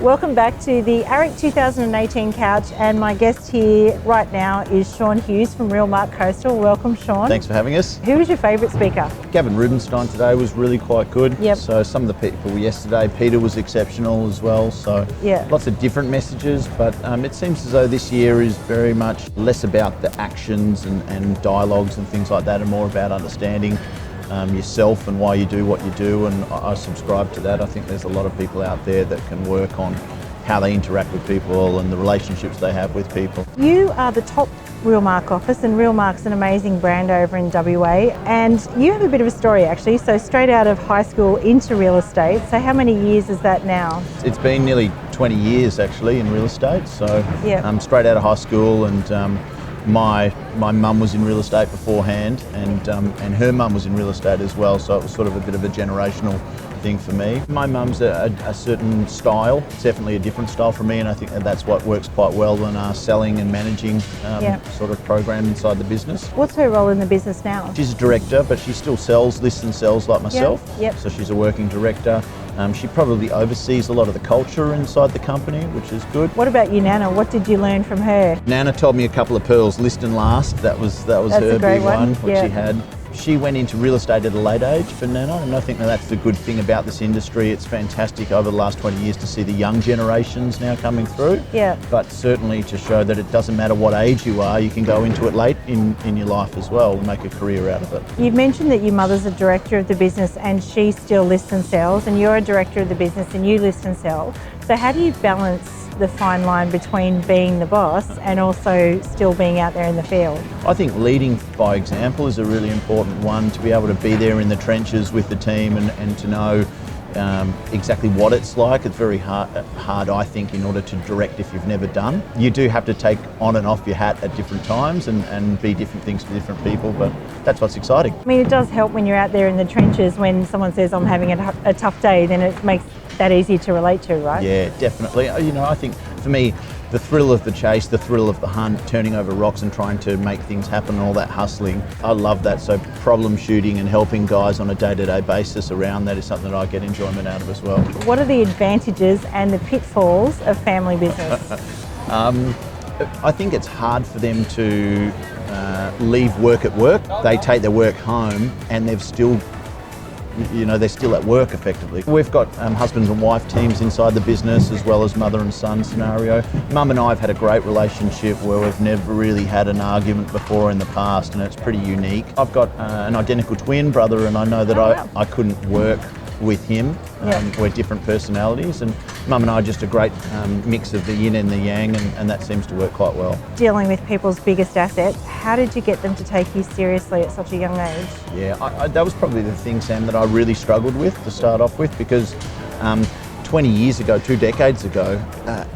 Welcome back to the AREC 2018 couch, and my guest here right now is Sean Hughes from Realmark Coastal. Welcome, Sean. Thanks for having us. Who was your favourite speaker? Gavin Rubenstein today was really quite good. Yep. So some of the people yesterday, Peter was exceptional as well. So yeah, lots of different messages, but it seems as though this year is very much less about the actions and dialogues and things like that, and more about understanding yourself and why you do what you do, and I subscribe to that. I think there's a lot of people out there that can work on how they interact with people and the relationships they have with people. You are the top Realmark office, and Realmark's an amazing brand over in WA, and you have a bit of a story actually. So straight out of high school into real estate, so how many years is that now? It's been nearly 20 years actually in real estate, so yep. Straight out of high school, and my mum was in real estate beforehand, and her mum was in real estate as well, so it was sort of a bit of a generational thing for me. My mum's a certain style. It's definitely a different style from me, and I think that's what works quite well in our selling and managing sort of program inside the business. What's her role in the business now? She's a director, but she still lists and sells like myself. Yep. So she's a working director. She probably oversees a lot of the culture inside the company, which is good. What about you, Nana? What did you learn from her? Nana told me a couple of pearls, list and last. That's her big one, which she had. She went into real estate at a late age for Nana, and I think that's the good thing about this industry. It's fantastic over the last 20 years to see the young generations now coming through. Yeah. But certainly to show that it doesn't matter what age you are, you can go into it late in your life as well and make a career out of it. You've mentioned that your mother's a director of the business and she still lists and sells, and you're a director of the business and you list and sell. So how do you balance the fine line between being the boss and also still being out there in the field? I think leading by example is a really important one, to be able to be there in the trenches with the team and to know exactly what it's like. It's very hard, I think, in order to direct if you've never done. You do have to take on and off your hat at different times and be different things for different people, but that's what's exciting. I mean, it does help when you're out there in the trenches. When someone says, I'm having a tough day, then it makes that easier to relate to, right? Yeah, definitely. You know, I think for me, the thrill of the chase, the thrill of the hunt, turning over rocks and trying to make things happen, and all that hustling, I love that. So problem shooting and helping guys on a day-to-day basis around that is something that I get enjoyment out of as well. What are the advantages and the pitfalls of family business? I think it's hard for them to leave work at work. They take their work home and they're still at work effectively. We've got husbands and wife teams inside the business, as well as mother and son scenario. Mum and I have had a great relationship where we've never really had an argument before in the past, and it's pretty unique. I've got an identical twin brother, and I know that I couldn't work with him. We're different personalities, and Mum and I are just a great mix of the yin and the yang, and that seems to work quite well. Dealing with people's biggest assets, how did you get them to take you seriously at such a young age? Yeah, that was probably the thing, Sam, that I really struggled with to start off with, because 20 years ago, 2 decades ago,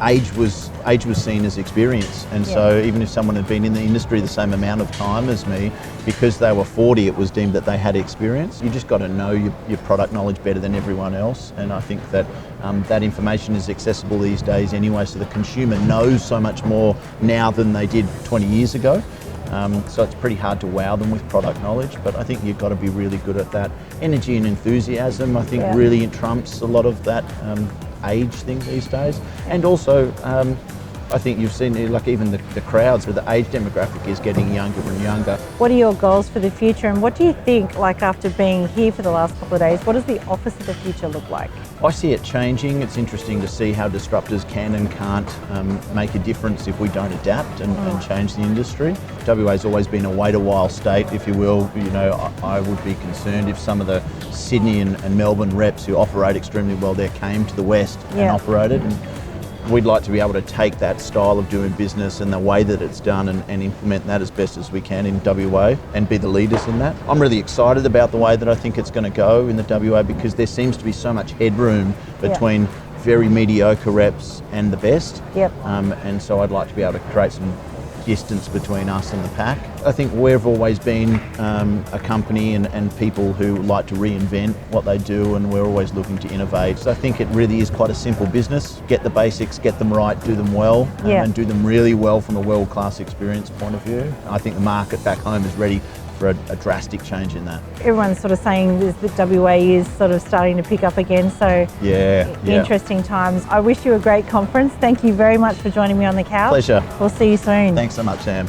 age was seen as experience, and so even if someone had been in the industry the same amount of time as me, because they were 40, it was deemed that they had experience. You just got to know your product knowledge better than everyone else, and I think that that information is accessible these days anyway, so the consumer knows so much more now than they did 20 years ago. So it's pretty hard to wow them with product knowledge, but I think you've got to be really good at that. Energy and enthusiasm, I think, really trumps a lot of that age thing these days. And also, I think you've seen, like, even the crowds, where the age demographic is getting younger and younger. What are your goals for the future, and what do you think, like, after being here for the last couple of days, what does the office of the future look like? I see it changing. It's interesting to see how disruptors can and can't make a difference if we don't adapt and change the industry. WA's always been a wait a while state, if you will. You know, I would be concerned if some of the Sydney and Melbourne reps who operate extremely well there came to the West and operated. And we'd like to be able to take that style of doing business and the way that it's done and implement that as best as we can in WA and be the leaders in that. I'm really excited about the way that I think it's going to go in the WA, because there seems to be so much headroom between very mediocre reps and the best. And so I'd like to be able to create some distance between us and the pack. I think we've always been a company and people who like to reinvent what they do, and we're always looking to innovate. So I think it really is quite a simple business. Get the basics, get them right, do them well, and do them really well from a world-class experience point of view. I think the market back home is ready for a drastic change in that. Everyone's sort of saying that WA is sort of starting to pick up again, so Yeah. interesting times. I wish you a great conference. Thank you very much for joining me on the couch. Pleasure. We'll see you soon. Thanks so much, Sam.